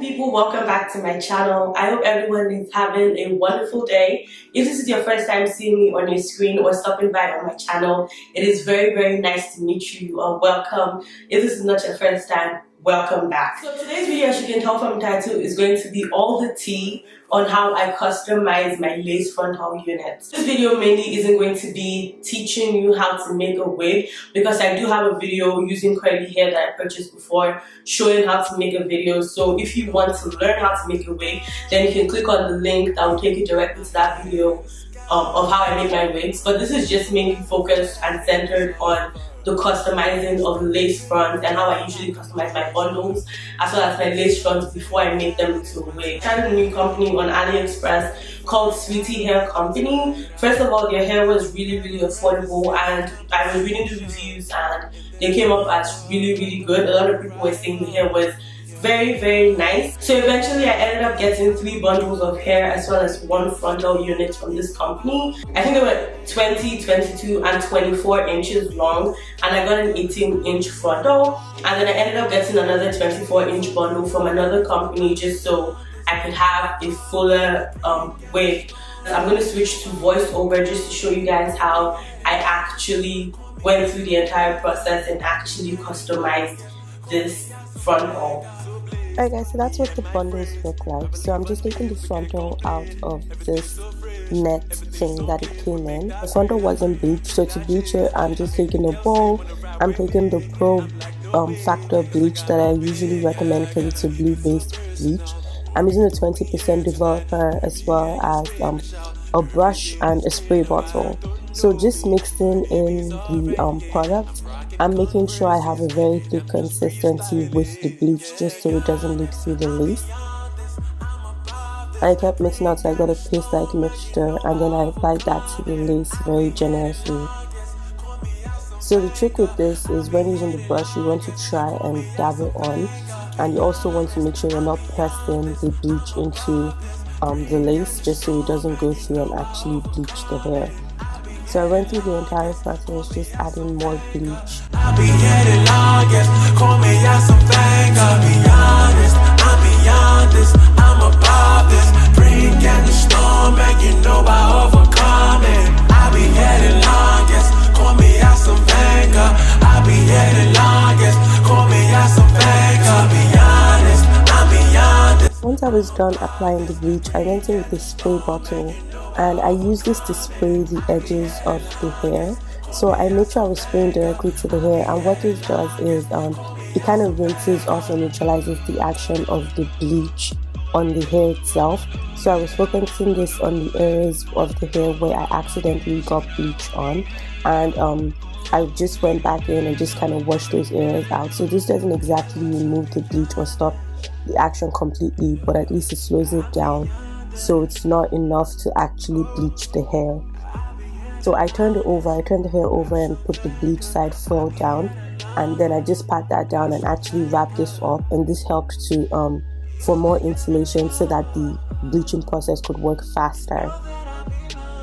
people, welcome back to my channel. I hope everyone is having a wonderful day. If this is your first time seeing me on your screen or stopping by on my channel, it is very nice to meet you. Welcome. If this is not your first time, welcome back. So today's video, as you can tell from the title, is going to be all the tea on how I customize my lace frontal units. This video mainly isn't going to be teaching you how to make a wig, because I do have a video using curly hair that I purchased before showing how to make a video. So if you want to learn how to make a wig, then you can click on the link that will take you directly to that video of how I make my wigs. But this is just mainly focused and centered on the customizing of the lace fronts and how I usually customize my bundles as well as my lace fronts before I make them into a wig. I started a new company on AliExpress called Titi Hair Company. First of all, their hair was really affordable, and I was reading the reviews and they came up as really good. A lot of people were saying the hair was very nice. So eventually I ended up getting 3 bundles of hair as well as 1 frontal unit from this company. I think they were 20, 22 and 24 inches long, and I got an 18-inch frontal, and then I ended up getting another 24-inch bundle from another company just so I could have a fuller wig. I'm going to switch to voiceover just to show you guys how I actually went through the entire process and actually customized this frontal. Alright guys, so that's what the bundles look like. So I'm just taking the frontal out of this net thing that it came in. The frontal wasn't bleached, so to bleach it, I'm just taking a bowl. I'm taking the Pro Factor bleach that I usually recommend because it's a blue-based bleach. I'm using a 20% developer as well as a brush and a spray bottle. So just mixing in the product, I'm making sure I have a very thick consistency with the bleach just so it doesn't leak through the lace. I kept mixing out so I got a paste-like mixture, and then I applied that to the lace very generously. So the trick with this is when using the brush, you want to try and dab it on, and you also want to make sure you're not pressing the bleach into the lace just so it doesn't go through and actually bleach the hair. So I went through the entire process just adding more bleach. I'll be headed longest, call me out something, I'll be honest, I'm beyond this, I'm above this, bring out the storm and you know I overcome it. I'll be headed longest, call me out something, I'll be headed longest, call me out something, I'll be honest, I'm beyond this. Once I was done applying the bleach, I went in with a spray bottle, and I use this to spray the edges of the hair. So I make sure I was spraying directly to the hair, and what this does is it kind of rinses off and neutralizes the action of the bleach on the hair itself. So I was focusing this on the areas of the hair where I accidentally got bleach on, and I just went back in and just kind of washed those areas out. So this doesn't exactly remove the bleach or stop the action completely, but at least it slows it down so it's not enough to actually bleach the hair. So I turned the hair over and put the bleach side furl down, and then I just pat that down and actually wrap this up, and this helped to for more insulation so that the bleaching process could work faster.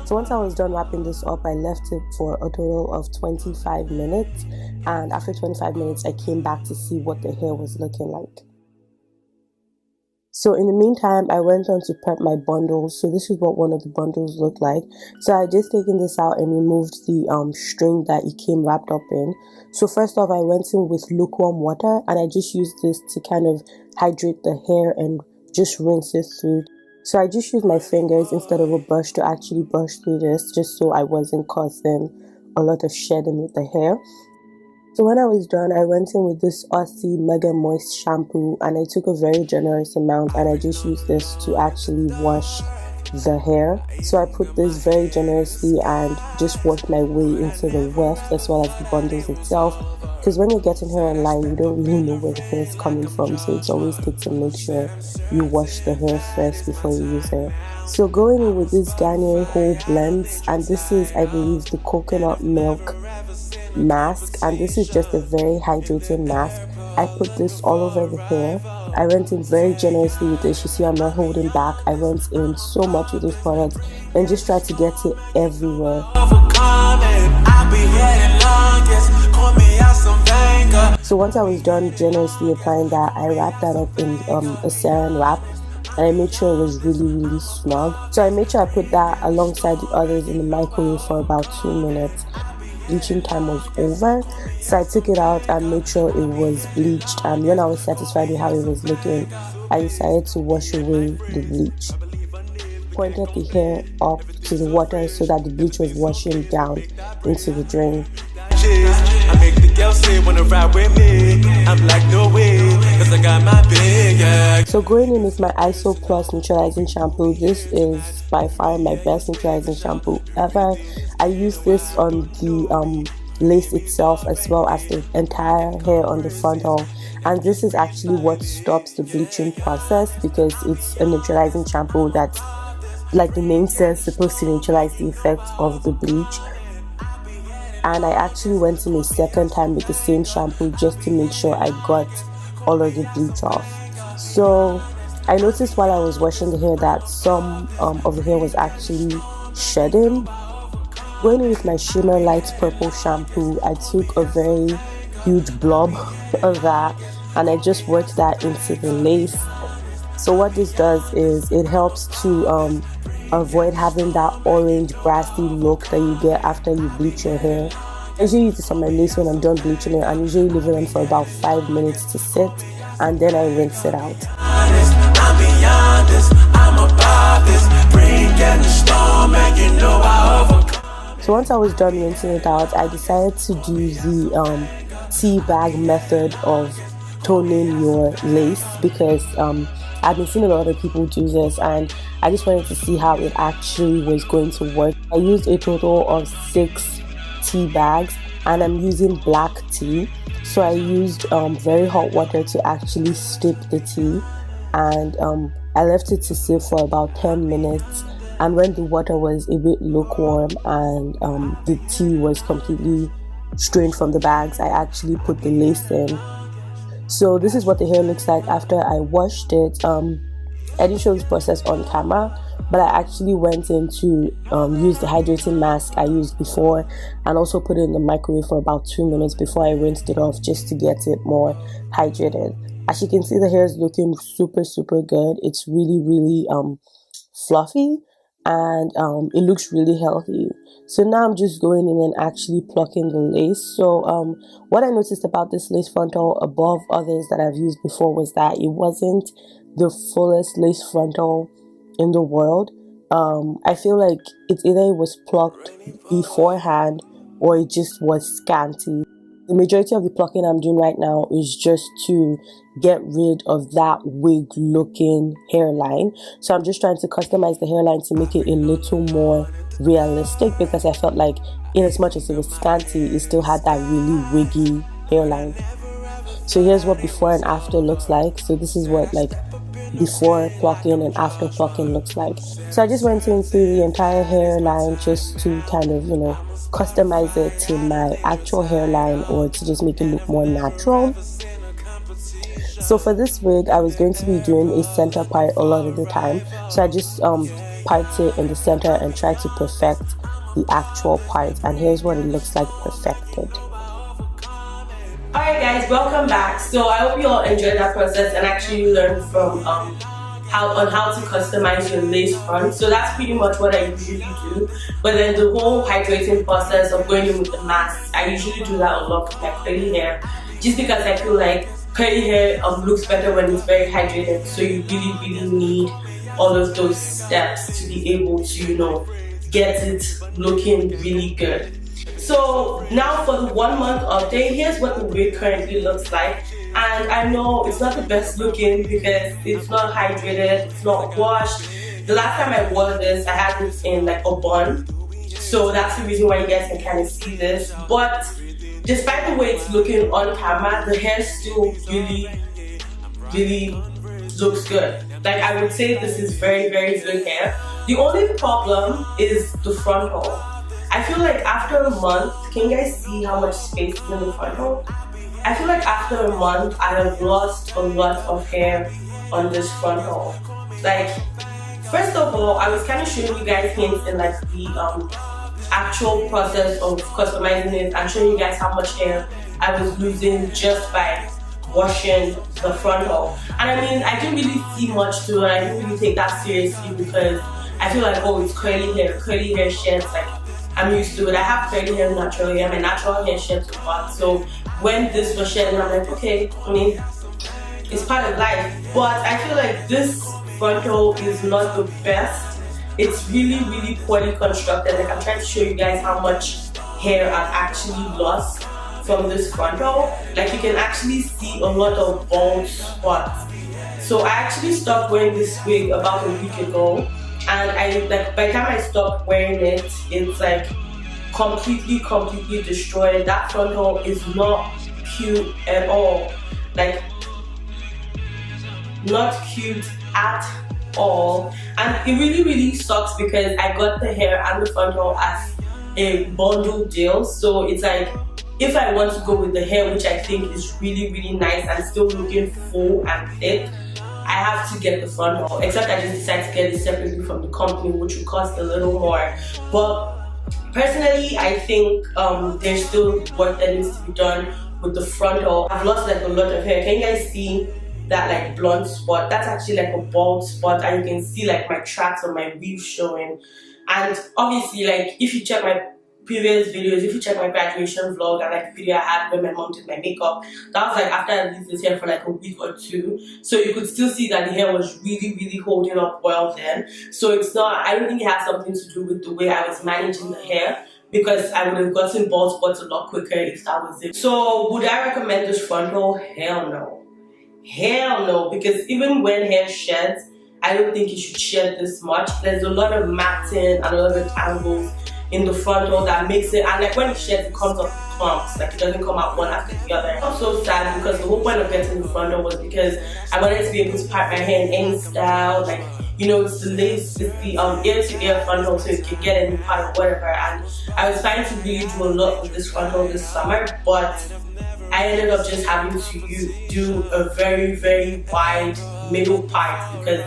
So once I was done wrapping this up, I left it for a total of 25 minutes, and after 25 minutes I came back to see what the hair was looking like. So in the meantime, I went on to prep my bundles. So this is what one of the bundles looked like. So I just taken this out and removed the string that it came wrapped up in. So first off, I went in with lukewarm water, and I just used this to kind of hydrate the hair and just rinse it through. So I just used my fingers instead of a brush to actually brush through this, just so I wasn't causing a lot of shedding with the hair. So when I was done, I went in with this Aussie Mega Moist shampoo, and I took a very generous amount, and I just used this to actually wash the hair. So I put this very generously and just worked my way into the weft as well as the bundles itself, because when you're getting hair online, you don't really know where the hair is coming from, so it's always good to make sure you wash the hair first before you use it. So going in with this Garnier Whole Blends, and this is, I believe, the coconut milk mask, and this is just a very hydrating mask. I put this all over the hair. I went in very generously with this. You see, I'm not holding back. I went in so much with this product and just tried to get it everywhere. I'll be headed youngest. Call me out some banger. So once I was done generously applying that, I wrapped that up in a saran wrap, and I made sure it was really snug. So I made sure I put that alongside the others in the microwave for about 2 minutes. Bleaching time was over, so I took it out and made sure it was bleached, and when I was satisfied with how it was looking, I decided to wash away the bleach. Pointed the hair up to the water so that the bleach was washing down into the drain. I make the girls say wanna ride with me. I'm like no way, cause I got my big ass. So going in with my ISO Plus neutralizing shampoo, this is by far my best neutralizing shampoo ever. I use this on the lace itself as well as the entire hair on the frontal, and this is actually what stops the bleaching process because it's a neutralizing shampoo that's, like the name says, supposed to neutralize the effect of the bleach. And I actually went in a second time with the same shampoo just to make sure I got all of the bleach off. So I noticed while I was washing the hair that some of the hair was actually shedding. Going in with my Shimmer Light Purple shampoo, I took a very huge blob of that and I just worked that into the lace. So what this does is it helps to avoid having that orange brassy look that you get after you bleach your hair. I usually use this on my lace when I'm done bleaching it, and usually leave it on for about 5 minutes to sit, and then I rinse it out. I'm beyond this, I'm above this. Bring in the storm and you know I overcome. So once I was done rinsing it out, I decided to do the tea bag method of toning your lace because I've been seeing a lot of people do this and I just wanted to see how it actually was going to work. I used a total of 6 tea bags and I'm using black tea. So I used very hot water to actually steep the tea, and I left it to sit for about 10 minutes. And when the water was a bit lukewarm and the tea was completely strained from the bags, I actually put the lace in. So this is what the hair looks like after I washed it. I didn't show this process on camera, but I actually went in to use the hydrating mask I used before and also put it in the microwave for about 2 minutes before I rinsed it off just to get it more hydrated. As you can see, the hair is looking super good. It's really fluffy and it looks really healthy. So now I'm just going in and actually plucking the lace. So what I noticed about this lace frontal above others that I've used before was that it wasn't the fullest lace frontal in the world. I feel like it's either it was plucked beforehand or it just was scanty. The majority of the plucking I'm doing right now is just to get rid of that wig looking hairline. So I'm just trying to customize the hairline to make it a little more realistic because I felt like in as much as it was scanty, it still had that really wiggy hairline. So here's what before and after looks like. So this is what like before plucking and after plucking looks like. So I just went into the entire hairline just to kind of, you know, customize it to my actual hairline or to just make it look more natural. So for this wig, I was going to be doing a center part a lot of the time. So I just part it in the center and try to perfect the actual part. And here's what it looks like perfected. Alright guys, welcome back. So I hope you all enjoyed that process and actually learned from how to customize your lace front. So that's pretty much what I usually do. But then the whole hydrating process of going in with the mask, I usually do that a lot with my curly hair, just because I feel like curly hair looks better when it's very hydrated. So you really need all of those steps to be able to, you know, get it looking really good. So now for the 1 month update, here's what the wig currently looks like. And I know it's not the best looking because it's not hydrated, it's not washed. The last time I wore this, I had this in like a bun. So that's the reason why you guys can kind of see this. But despite the way it's looking on camera, the hair still really looks good. Like I would say this is very good hair. The only problem is the frontal. I feel like after a month, can you guys see how much space is in the frontal? I feel like after a month, I have lost a lot of hair on this frontal. Like, first of all, I was kind of showing you guys hints in like the actual process of customizing it and showing you guys how much hair I was losing just by washing the frontal. And I mean, I didn't really see much to it. I didn't really take that seriously because I feel like, oh, it's curly hair sheds, like I'm used to it. I have curly hair naturally, and my natural hair sheds a lot. So when this was shedding, I'm like, okay, I mean, it's part of life. But I feel like this frontal is not the best. It's really, really poorly constructed. Like, I'm trying to show you guys how much hair I've actually lost from this frontal. Like, you can actually see a lot of bald spots. So I actually stopped wearing this wig about a week ago, and by the time I stopped wearing it, it's like completely destroyed. That frontal is not cute at all. Like, not cute at all. And it really sucks because I got the hair and the frontal as a bundle deal. So it's like, if I want to go with the hair, which I think is really nice and still looking full and thick, I have to get the frontal. Except I just decided to get it separately from the company, which would cost a little more. But personally, I think there's still work that needs to be done with the frontal. I've lost like a lot of hair. Can you guys see that like blonde spot? That's actually like a bald spot, and you can see like my tracks on my weave showing. And obviously, like, if you check my previous videos, if you check my graduation vlog and like the video I had when my mom did my makeup, that was like after I lived this hair for like a week or two. So you could still see that the hair was really holding up well then. So it's not, I don't think it has something to do with the way I was managing the hair, because I would have gotten bald spots a lot quicker if that was it. So would I recommend this frontal? Hell no. Hell no, because even when hair sheds, I don't think you should shed this much. There's a lot of matting and a lot of tangles in the frontal that makes it, and like when it sheds, it comes up in clumps, like it doesn't come out one after the other. I'm so sad because the whole point of getting the frontal was because I wanted to be able to part my hair in any style, like, you know, it's the lace, it's the ear-to-ear frontal, so you can get any part of whatever. And I was trying to really do a lot with this frontal this summer, but I ended up just having to do a very wide middle part because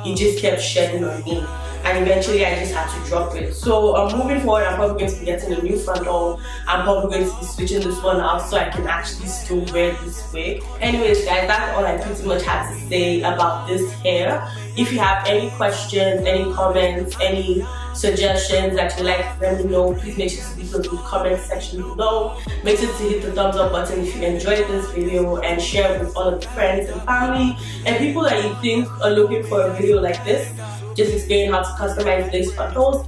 it just kept shedding on me, and eventually I just had to drop it. So moving forward, I'm probably going to be getting a new frontal. I'm probably going to be switching this one out so I can actually still wear this wig. Anyways guys, that's all I pretty much had to say about this hair. If you have any questions, any comments, any suggestions that you'd like to let me know, please make sure to leave those in the comment section below. Make sure to hit the thumbs up button if you enjoyed this video, and share it with all of your friends and family and people that you think are looking for a video like this, just explaining how to customize lace frontals.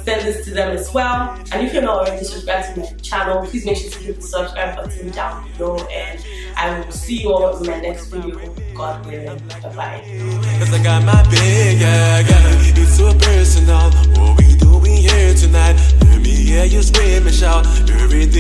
Send this to them as well. And if you're not already subscribed to my channel, please make sure to hit the subscribe button down below, and I will see you all in my next video, God willing. Bye-bye. Cause I got my big, it's so personal. What we doing here tonight? Let me hear you scream and shout. Everything